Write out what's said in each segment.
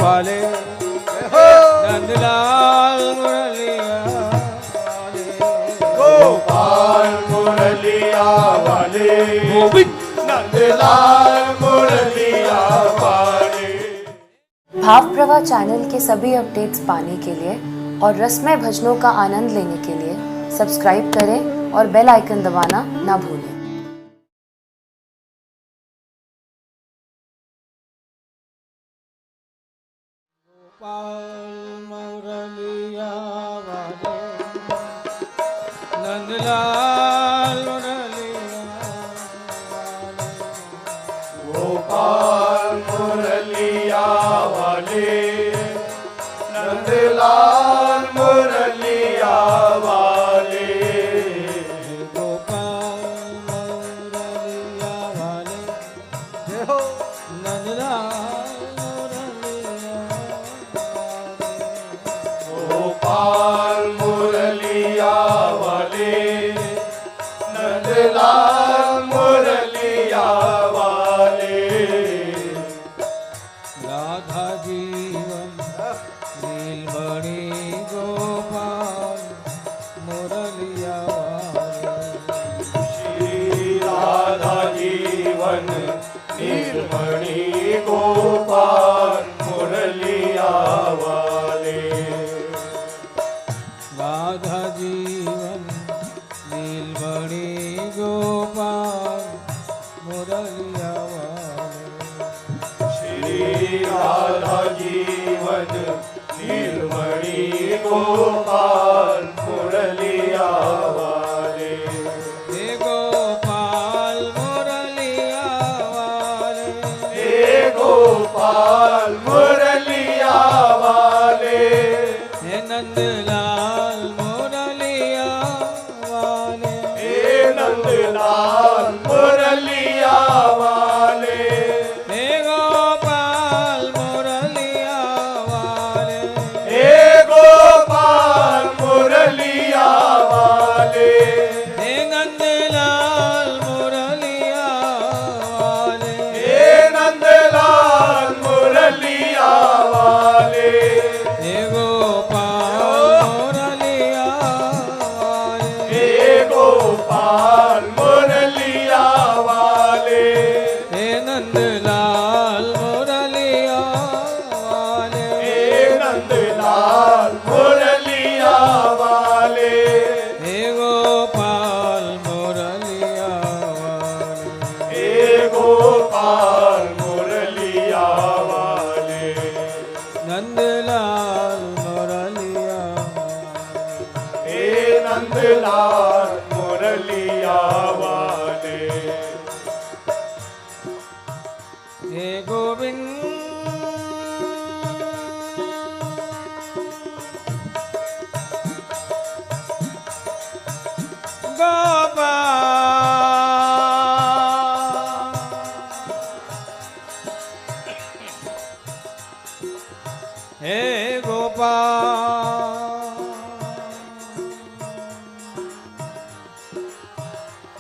वाले, नंदलाल मुरलिया वाले, गोपाल मुरलिया वाले, नंदलाल मुरलिया वाले। भाव प्रवाह चैनल के सभी अपडेट्स पाने के लिए और रसमय भजनों का आनंद लेने के लिए सब्सक्राइब करें और बेल आइकन दबाना ना भूलें। गोपाल मुरलिया वाले, नंदलाल मुरलिया वाले, गोपाल मुरलिया वाले, नंदलाल मुरलिया वाले, गोपाल मुरलिया वाले, जय हो नंदलाल मुरलिया वाले, गोपाल मुरलिया वाले, नंदलाल मुरलिया वाले। राधा जीवन नीलमणि गोपाल मुरलिया वाले, श्री राधा जीवन नीलमणि गोपाल मुरलिया वाले, राधा जीवन नीलमणि गोपाल मुरलिया वाले, श्री राधा जीवन नीलमणि गोपाल मुरलिया वाले, हे गोपाल मुरलिया वाले, हे गोपाल मुरलिया वाले, हे नंदलाल मुरलिया वाले, हे नंदलाल मुरलिया वाले, हे गोपाल मुरलिया वाले, हे गोपाल मुरलिया वाले, हे नंदलाल मुरलिया वाले, हे नंदलाल मुरलिया वाले, हे गोपाल मुरलिया वाले, हे गोपाल मुरलिया वाले, हे नंदलाल मुरलिया वाले, हे नंदलाल मुरलिया वाले, हे गोपाल मुरलिया वाले, हे गोपाल मुरलिया वाले, नंदलाल मुरलिया, हे नंदलाल मुरलिया वाले, हे गोविंद गोपाल, हे गोपाल,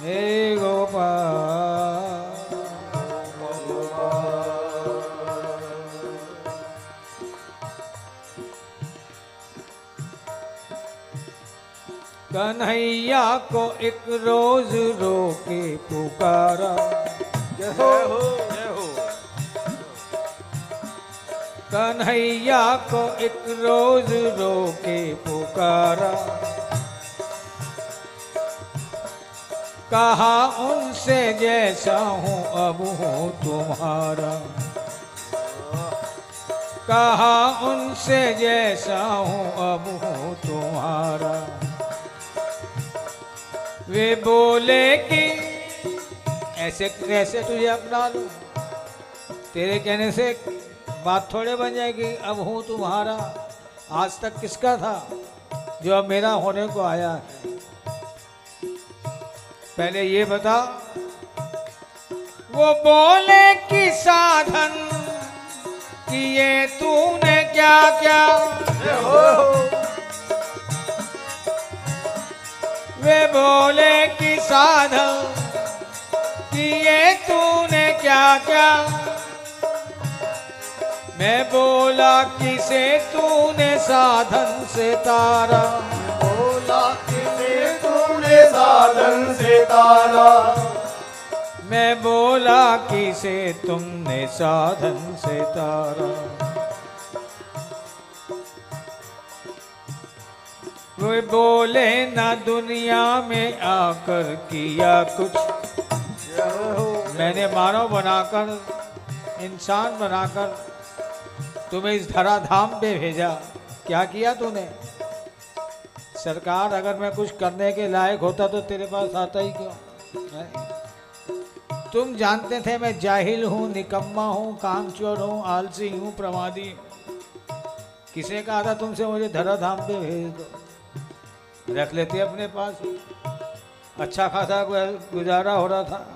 हे गोपाल, कन्हैया को एक रोज रोके पुकारा, जय हो जय हो, कन्हैया को एक रोज रोके पुकारा, कहा उनसे जैसा हूँ अब हूँ तुम्हारा, कहा उनसे जैसा हूँ अब हूँ तुम्हारा, वे बोले कि ऐसे कैसे तुझे अपना लूं, तेरे कहने से बात थोड़े बन जाएगी, अब हूँ तुम्हारा। आज तक किसका था जो अब मेरा होने को आया है, पहले ये बता। वो बोले कि साधन किए तूने क्या क्या, वे बोले कि साधन किए तूने क्या क्या, मैं बोला किसे तूने साधन से तारा, बोला किसे तूने साधन से तारा, मैं बोला किसे तुमने साधन से तारा। वे बोले ना दुनिया में आकर किया कुछ, मैंने मानव बनाकर, इंसान बनाकर तुम्हें इस धराधाम पे भेजा, क्या किया तूने? सरकार, अगर मैं कुछ करने के लायक होता तो तेरे पास आता ही क्यों है? तुम जानते थे मैं जाहिल हूँ, निकम्मा हूँ, कामचोर हूँ, आलसी हूँ, प्रमादी हूँ। किसे कहा था तुमसे मुझे धराधाम पे भेज दो? रख लेते अपने पास ही, अच्छा खासा गुजारा हो रहा था।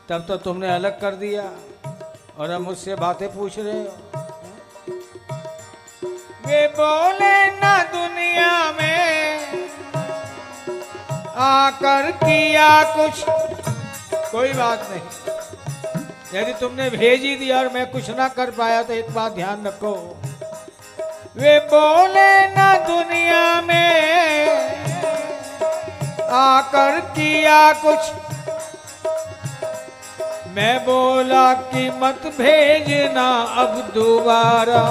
तब तो तुमने अलग कर दिया और अब मुझसे बातें पूछ रहे हो। वे बोले ना दुनिया में आकर किया कुछ, कोई बात नहीं। यदि तुमने भेज ही दिया और मैं कुछ ना कर पाया तो एक बात ध्यान रखो, वे बोले ना दुनिया में आकर किया कुछ, मैं बोला कि मत भेजना अब दोबारा,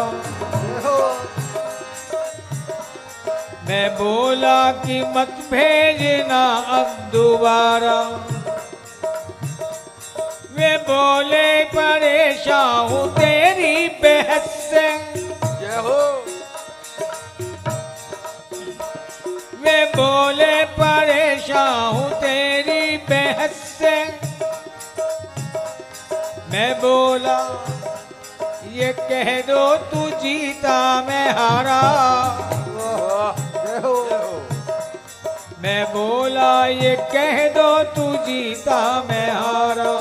मैं बोला कि मत भेजना अब दोबारा। वे बोले परेशान हूँ तेरी बहस से, जय हो। वे बोले परेशान हूँ तेरी बहस से, मैं बोला ये कह दो तू जीता मैं हारा, जय हो। मैं बोला ये कह दो तू जीता मैं हारा।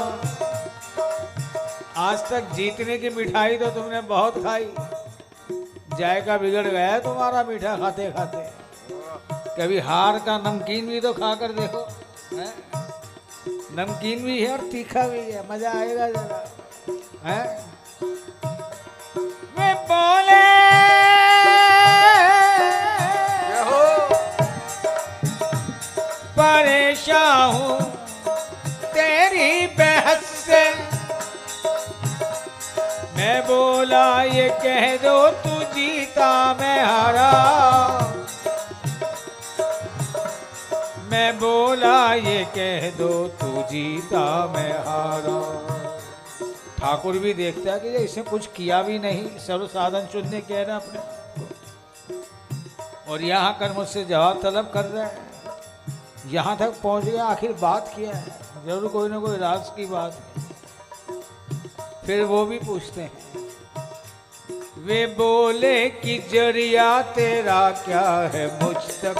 आज तक जीतने की मिठाई तो तुमने बहुत खाई, जायका बिगड़ गया है तुम्हारा मीठा खाते खाते। कभी हार का नमकीन भी तो खाकर देखो, है? नमकीन भी है और तीखा भी है, मजा आएगा जरा, है? वे बोले जय हो। परेशान हूँ तेरी बहस से, मैं बोला ये कह दो तू जीता मैं हारा, मैं बोला ये कह दो तू जीता मैं हारा। ठाकुर भी देखता है कि इसने कुछ किया भी नहीं, सर्व साधन शून्य कह रहा अपने, और यहाँ कर मुझसे जवाब तलब कर रहा है। यहाँ तक पहुँच गया, आखिर बात किया है, जरूर कोई ना कोई राज की बात है। फिर वो भी पूछते हैं, वे बोले कि जरिया तेरा क्या है मुझ तक,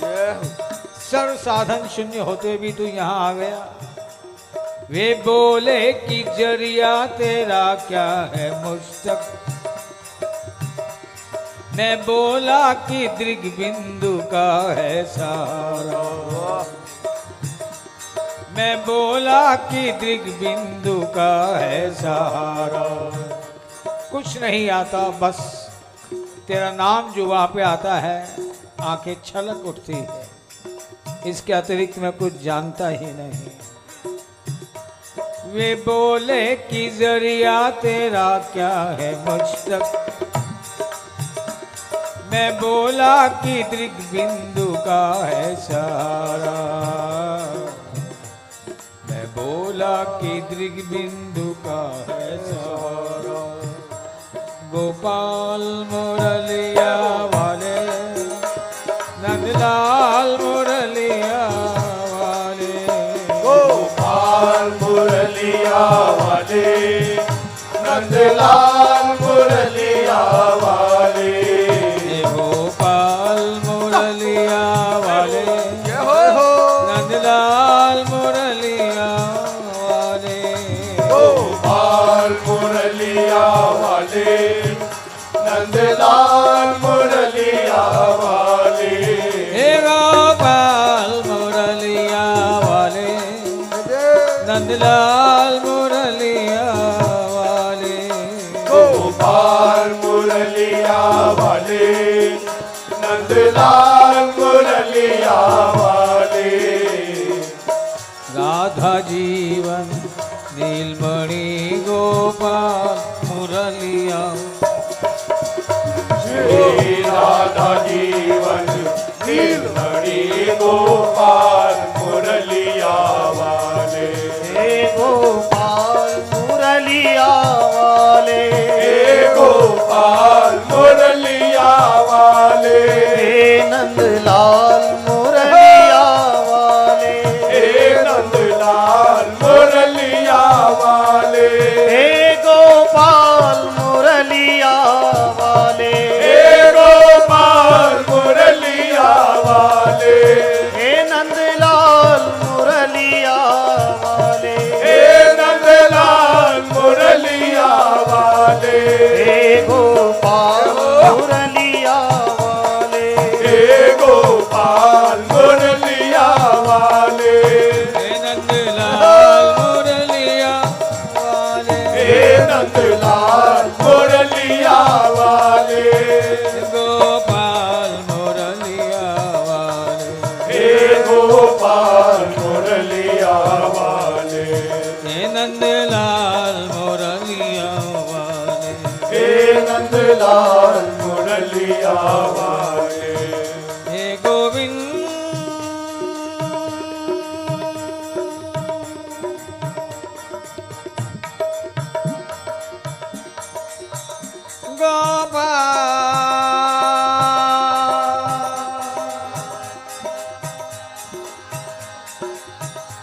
जय हो। सर्व साधन शून्य होते भी तू यहाँ आ गया। वे बोले कि जरिया तेरा क्या है मुझ तक, मैं बोला कि दृग बिंदु का है सारा, मैं बोला कि दृग बिंदु का है सहारा। कुछ नहीं आता, बस तेरा नाम जो वहाँ पे आता है आंखें छलक उठती है, इसके अतिरिक्त मैं कुछ जानता ही नहीं। वे बोले कि जरिया तेरा क्या है मुझ तक, मैं बोला कि दृग बिंदु का है सहारा, मैं बोला कि दृग बिंदु का है सहारा। गोपाल मुरलिया वाले, नंदलाल मुरलिया वाले, गोपाल मुरलिया वाले, नंदलाल मुरलिया वाले, गोपाल मुरलिया वाले, जय हो। नंदलाल मुरलिया वाले, गोपाल मुरलिया वाले, नंदलाल मुरलिया वाले, हे गोपाल मुरलिया वाले, नंदलाल मुरलिया वाले, गोपाल मुरलिया वाले, नंदलाल मुरलिया वाले। राधा जीवन नीलमणि गोपाल मुरलिया, श्री राधा जीवन नीलमणि गोपाल मुरलिया वाले। हे गोपाल मुरलिया वाले, हे गोपाल मुरलिया वाले, हे नंदलाल मुरलिया वाले, हे नंदलाल मुरलिया वाले, हे गोपाल मुरलिया वाले, हे गोपाल मुरलिया वाले, हे नंदलाल मुरलिया वाले, हे नंदलाल मुरलिया वाले, हे गोपाल मुरलिया वाले, हे गोपाल मुरलिया वाले, हे नंदलाल मुरलिया वाले, हे नंदलाल मुरलिया वाले, गोपाल मुरलिया वाले, हे गोपाल मुरलिया वाले, हे नंदलाल मुरलिया वाले, हे नंदलाल मुरलिया वाले। हे गोविंद गोपाल,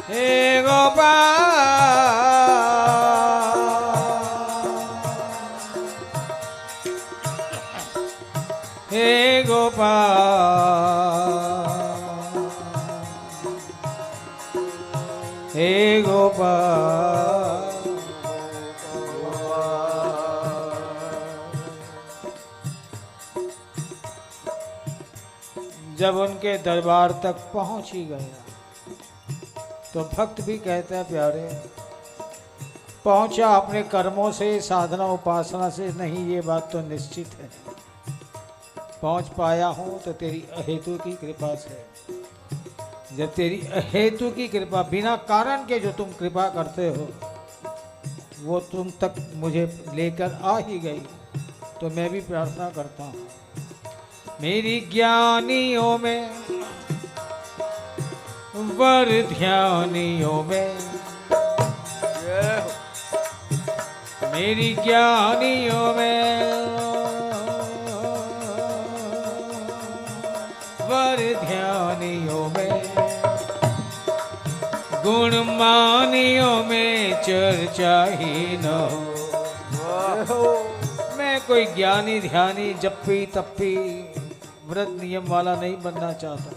हे गोपाल, हे गोपाल, हे गोपाल। जब उनके दरबार तक पहुंच ही गया तो भक्त भी कहता है प्यारे, पहुंचा अपने कर्मों से, साधना उपासना से नहीं, ये बात तो निश्चित है। पहुंच पाया हूं तो तेरी अहेतु की कृपा से। जब तेरी अहेतु की कृपा, बिना कारण के जो तुम कृपा करते हो, वो तुम तक मुझे लेकर आ ही गई, तो मैं भी प्रार्थना करता हूं मेरी ज्ञानियों में, वर ध्यानियों में, मेरी ज्ञानियों में, वर ध्यानियों में, गुण मानियों में चर्चा ही न हो। मैं कोई ज्ञानी ध्यानी जप्पी तप्पी व्रत नियम वाला नहीं बनना चाहता।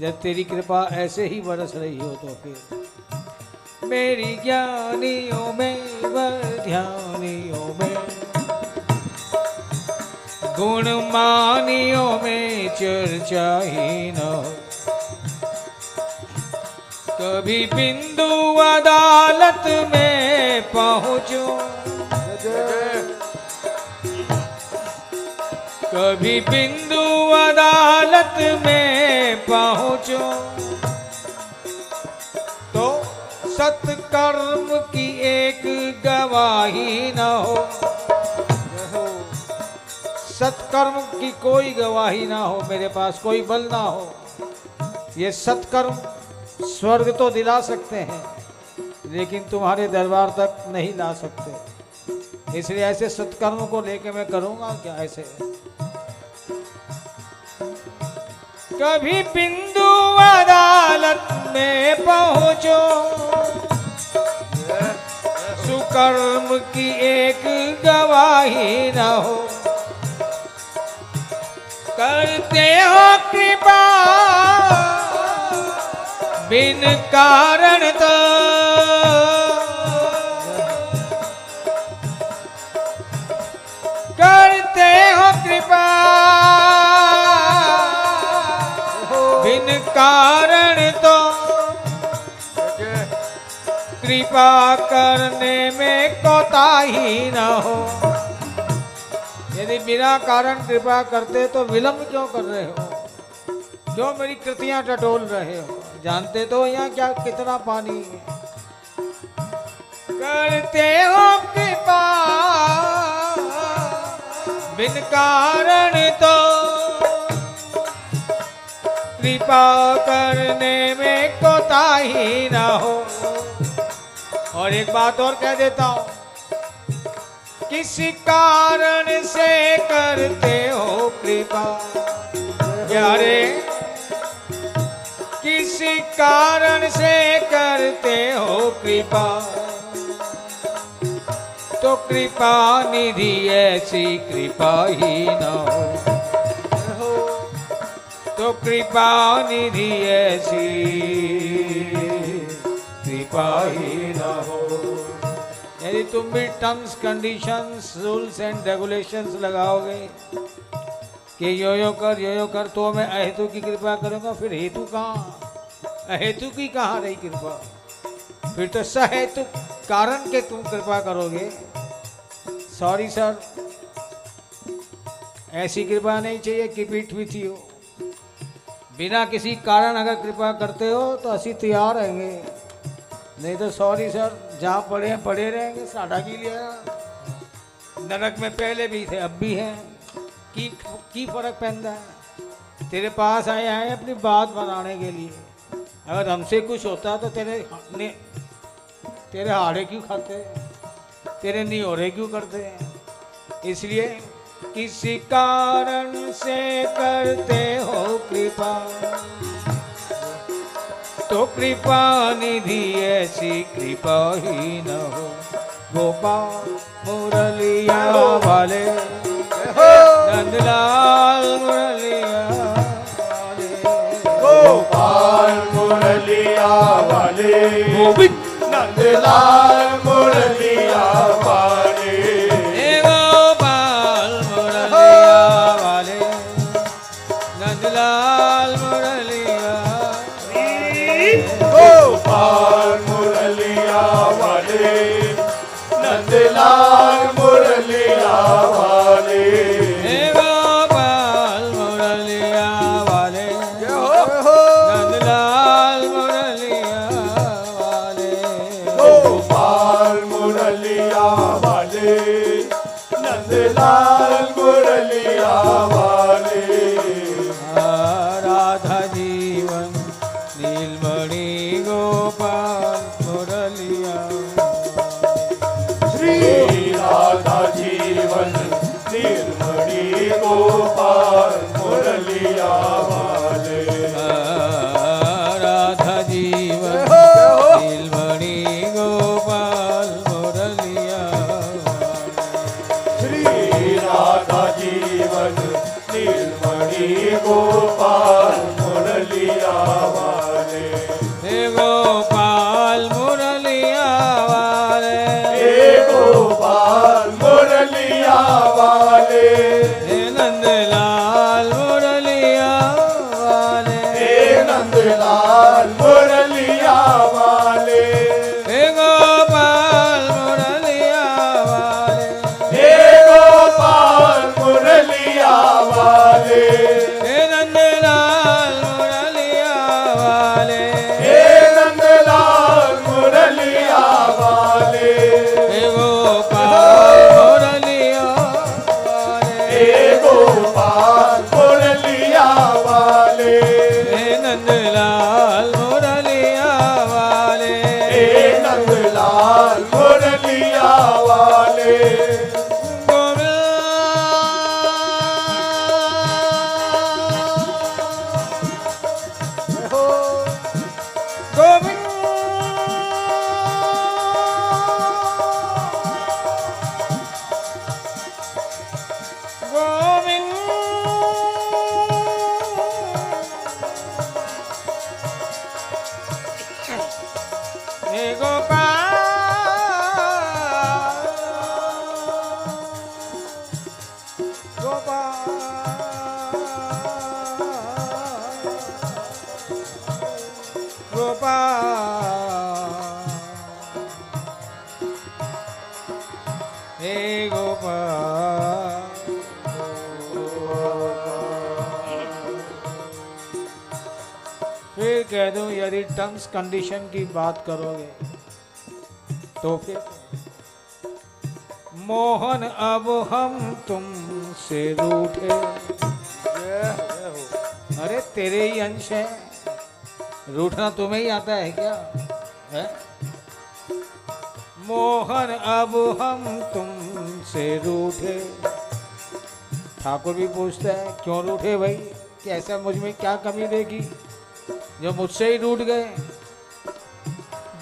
जब तेरी कृपा ऐसे ही बरस रही हो तो फिर मेरी ज्ञानियों में, वर ध्यानियों में, गुण मानियों में चर्चा ही न हो। कभी बिंदु अदालत में पहुंचो, कभी बिंदु अदालत में पहुंचो, तो सत्कर्म की एक गवाही न हो। सत्कर्म की कोई गवाही ना हो, मेरे पास कोई बल ना हो। ये सत्कर्म स्वर्ग तो दिला सकते हैं, लेकिन तुम्हारे दरबार तक नहीं ला सकते। इसलिए ऐसे सत्कर्म को लेके मैं करूंगा क्या? ऐसे कभी बिंदु अदालत में पहुंचो, सुकर्म की एक गवाही न हो। करते हो कृपा बिन कारण तो, करते हो कृपा बिन कारण तो, कृपा करने में कोताही न हो। यदि बिना कारण कृपा करते तो विलंब क्यों कर रहे हो? क्यों मेरी कृतियां टटोल रहे हो? जानते तो यहाँ क्या कितना पानी है। करते हो कृपा बिन कारण तो कृपा करने में कोताही ना हो। और एक बात और कह देता हूं, किसी कारण से करते हो कृपा, यारे किसी कारण से करते हो कृपा, तो कृपा निधि ऐसी कृपा ही न हो, तो कृपा निधि ऐसी कृपा ही न हो। यदि तुम भी terms conditions rules and regulations लगाओगे कि यो कर तो मैं अहेतु की कृपा करूंगा, फिर हेतु कहाँ? अहेतु की कहाँ रही कृपा? फिर तो सहेतु कारण के तुम कृपा करोगे। सॉरी सर, ऐसी कृपा नहीं चाहिए कि पीठ भी थी हो। बिना किसी कारण अगर कृपा करते हो तो असी तैयार रहेंगे, नहीं तो सॉरी सर, जहाँ पड़े हैं पड़े रहेंगे। साढ़ा की लिया नरक में पहले भी थे, अब भी हैं। की फर्क पैदा है? तेरे पास आए हैं अपनी बात बनाने के लिए। अगर हमसे कुछ होता तो तेरे हाड़े क्यों खाते, तेरे निहोरे क्यों करते हैं? इसलिए किसी कारण से करते हो कृपा, तो कृपा निधि ऐसी कृपा ही न हो। गोपाल मुरलिया वाले, नंदलाल मुरलिया वाले, गोपाल मुरलिया वाले, गोविंद नंदलाल मुरलिया वाले, गोपाल मुरलिया वाले, नंदलाल मुरलिया, गोपाल मुरलिया वाले, नंदलाल मुरलिया वाले, गोपाल मुरलिया वाले, नंदलाल मुरलिया वाले, गोपाल मुरलिया वाले, नंदलाल मुरलिया वाले। राधा जीवन नीलमणि गोपाल मुरलिया, श्री राधा जीवन नीलमणि गोपाल मुरलिया वाले, राधा जीवन नीलमणि गोपाल मुरलिया, श्री राधा जीवन नीलमणि गोपाल मुरलिया वाले, हे गोपाल मुरलिया वाले, हे गोपाल मुरलिया वाले, हे नंदलाल मुरलिया वाले, हे नंदलाल मुरलिया वाले, हे गोपाल मुरलिया वाले, हे गोपाल मुरलिया वाले, हे नंदलाल मुरलिया वाले, हे नंदलाल मुरलिया वाले, हे गोपाल मुरलिया वाले, हे गोपाल मुरलिया वाले, हे नंदलाल मुरलिया वाले, हे नंदलाल मुरलिया वाले, गोविंद गोविंद हे गोपाल गोपाल हे गोपाल कह दूं यदि टर्म्स कंडीशन की बात करोगे तो फिर मोहन अब हम तुमसे रूठे। अरे तेरे ही अंश है, रूठना तुम्हें ही आता है क्या है? मोहन अब हम तुमसे रूठे। ठाकुर भी पूछता है क्यों रूठे भाई, कि ऐसा मुझ में क्या कमी देखी जो मुझसे ही रूठ गए।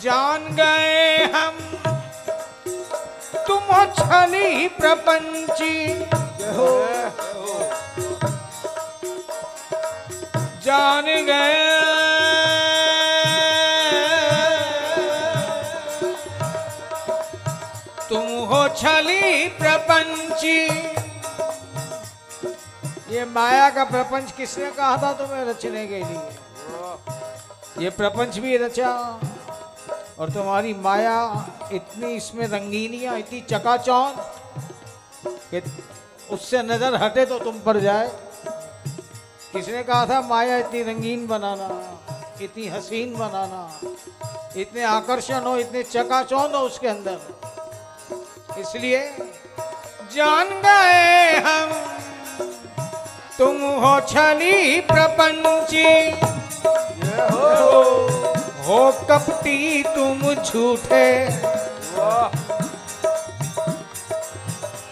जान गए हम तुम छली प्रपंची, जान गए तुम हो छली प्रपंची। ये माया का प्रपंच किसने कहा था तुम्हें रचने के लिए? ये प्रपंच भी रचा और तुम्हारी माया इतनी इसमें रंगीनियां, इतनी चकाचौंध कि उससे नजर हटे तो तुम पर जाए। किसने कहा था माया इतनी रंगीन बनाना, इतनी हसीन बनाना, इतने आकर्षण हो, इतने चकाचौंध हो उसके अंदर। इसलिए जान गए हम तुम हो छली प्रपंची, हो कपटी तुम झूठे,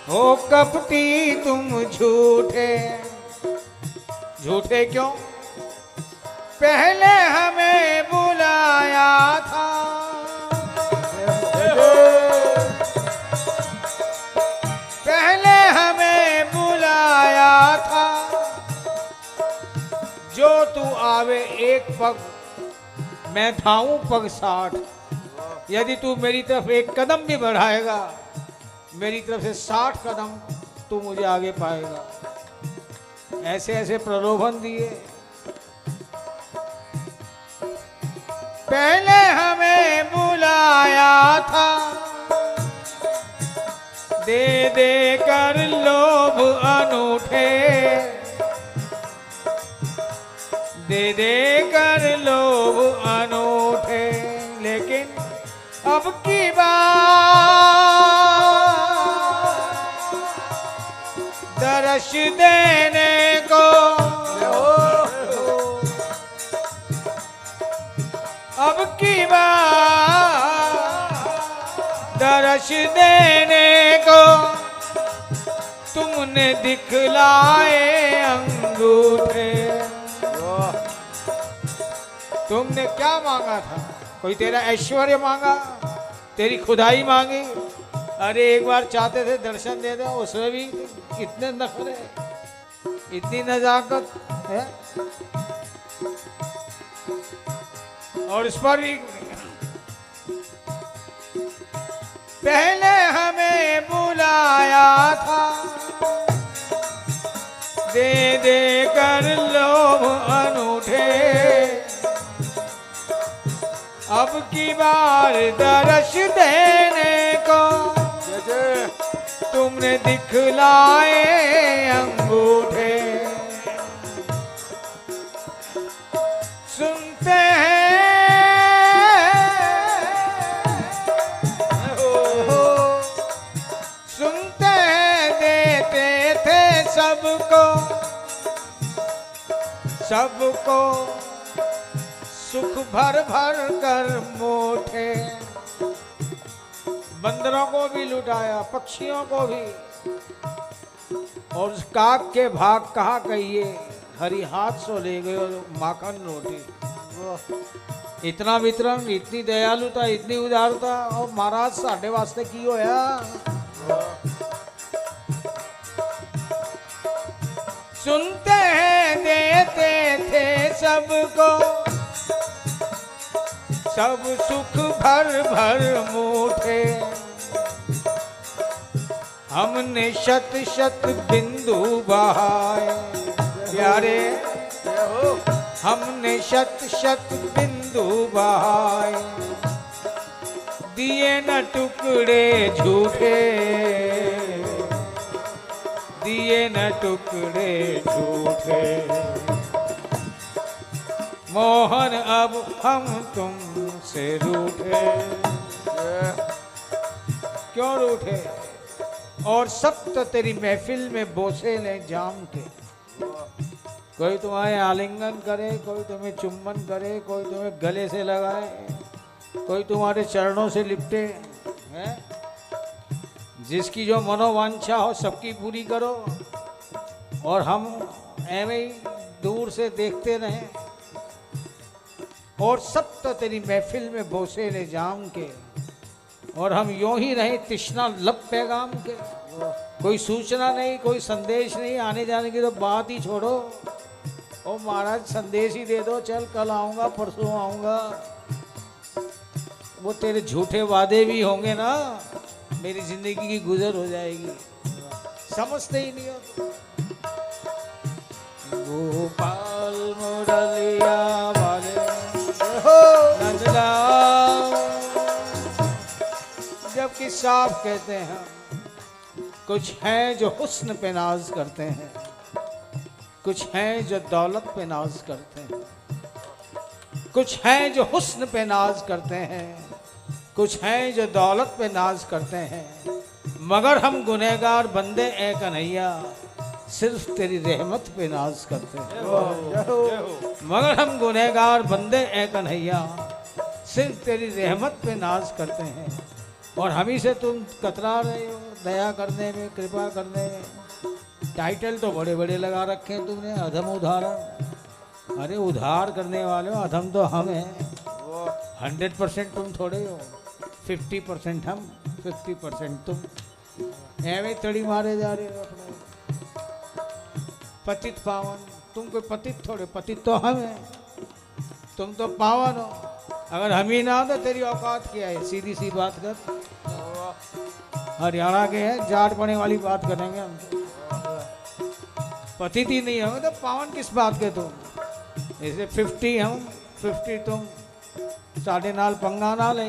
हो कपटी तुम झूठे। झूठे क्यों? पहले हमें बुलाया था, पहले हमें बुलाया था। जो तू आवे एक पग मैं धाऊं पग 60। यदि तू मेरी तरफ एक कदम भी बढ़ाएगा, मेरी तरफ से 60 कदम तू मुझे आगे पाएगा। ऐसे ऐसे प्रलोभन दिए। पहले हमें बुलाया था, दे दे कर लोभ अनूठे, दे दे कर लोभ अनूठे। लेकिन अब की बात दर्श देने को, अब की बात दर्श देने को तुमने दिखलाए अंगूठे। तुमने क्या मांगा था? कोई तेरा ऐश्वर्य मांगा, तेरी खुदाई मांगी? अरे एक बार चाहते थे दर्शन दे दे, उसमें भी इतने नखरे, इतनी नजाकत है। और इस पर भी पहले हमें बुलाया था, दे दे कर लोभ अनूठे। अब की बार दर्श देने को तुमने दिखलाए अंगूठे। सुनते सबको सुख भर भर कर मोठे। बंदरों को भी लुटाया, पक्षियों को भी। और उस काक के भाग कहाँ कहिए, हरी हाथ सो ले गए और माखन रोटी। इतना वितरण, इतनी दयालुता, इतनी उदारता, और महाराज साढ़े वास्ते की होया। सुनते हैं देते थे सबको, सब सुख भर भर मुठे। हमने शत शत बिंदु बहाए प्यारे, हमने शत शत बिंदु बहाए। दिए न टुकड़े झूठे, दिए न टुकड़े झूठे। मोहन अब हम तुमसे रूठे, क्यों रूठे? और सब तो तेरी महफिल में बोसे ले जाम के। कोई तुम्हारे आलिंगन करे, कोई तुम्हें चुम्बन करे, कोई तुम्हें गले से लगाए, कोई तुम्हारे चरणों से लिपटे हैं। जिसकी जो मनोवांछा हो सबकी पूरी करो, और हम ऐਵੇਂ ही दूर से देखते रहें। और सब तो तेरी महफिल में बोसे ले जाम के, और हम यूं ही रहे तृष्णा लब पैगाम के। कोई सूचना नहीं, कोई संदेश नहीं, आने जाने की तो बात ही छोड़ो। ओ महाराज संदेश ही दे दो, चल कल आऊँगा परसों आऊँगा। वो तेरे झूठे वादे भी होंगे ना, मेरी जिंदगी की गुजर हो जाएगी। समझते ही नहीं हो। गोपाल मुरलिया वाले नंदलाल, जबकि साफ कहते हैं कुछ हैं जो हुस्न पे नाज करते हैं, कुछ हैं जो दौलत पे नाज करते हैं, कुछ हैं जो हुस्न पे नाज करते हैं, कुछ हैं जो दौलत पे नाज करते हैं। मगर हम गुनहगार बंदे ए कन्हैया सिर्फ तेरी रहमत पे नाज करते हैं। मगर हम गुनहगार बंदे ए कन्हैया सिर्फ तेरी रहमत पे नाज करते हैं। और हम ही से तुम कतरा रहे हो दया करने में, कृपा करने में। टाइटल तो बड़े बड़े लगा रखे हैं तुमने, अधम उदाहरण। अरे उधार करने वाले हो, अधम तो हम हैं। 100% तुम थोड़े हो, 50% हम, 50% तुम। ऐਵੇਂ तड़ी मारे जा रहे हो अपने। पतित पावन, तुम कोई पतित थोड़े, पतित तो हम हैं, तुम तो पावन हो। अगर हम ही ना हो तो तेरी औकात क्या है? सीधी सी बात कर। हरियाणा के हैं, जाट पड़ने वाली बात करेंगे हम। पतित ही नहीं होंगे तो पावन किस बात के तुम? जैसे 50 हम, 50 तुम, साढ़े नाल पंगा ना ले।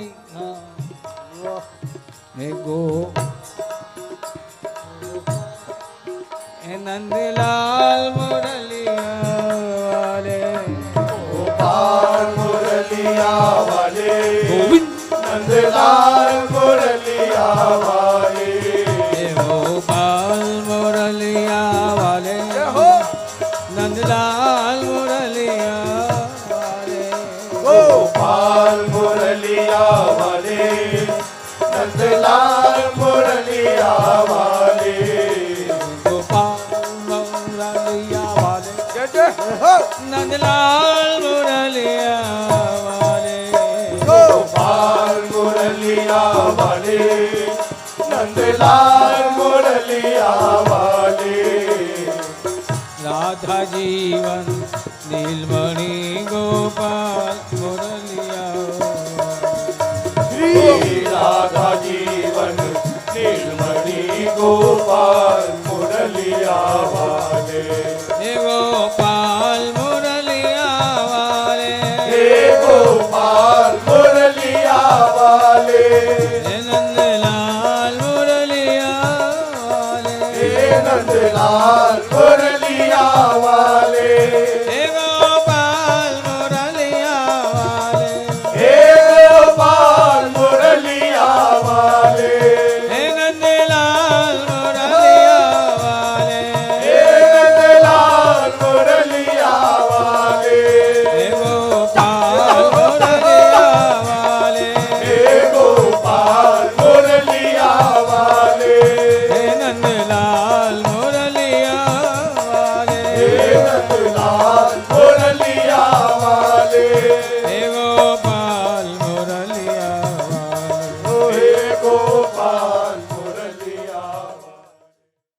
गो नंदलाल मुरलिया वाले, गोपाल मुरलिया वाले, गोविंद नंदलाल मुरलिया वाले, गोपाल मुरलिया वाले, नंदलाल मुरलिया वाले, गोपाल मुरलिया वाले, नंदलाल मुरलिया वाले, गोपाल मुरलिया वाले, नंदलाल मुरलिया वाले, गोपाल मुरलिया वाले, नंदलाल मुरलिया वाले, राधा जीवन नीलमणि गोपाल मुरलिया, श्री राधा जीवन नीलमणि गोपाल मुरलिया वाले, हे गोपाल मुरलिया वाले, हे गोपाल मुरलिया वाले, हे नंदलाल मुरलिया वाले, हे नंदलाल मुरलिया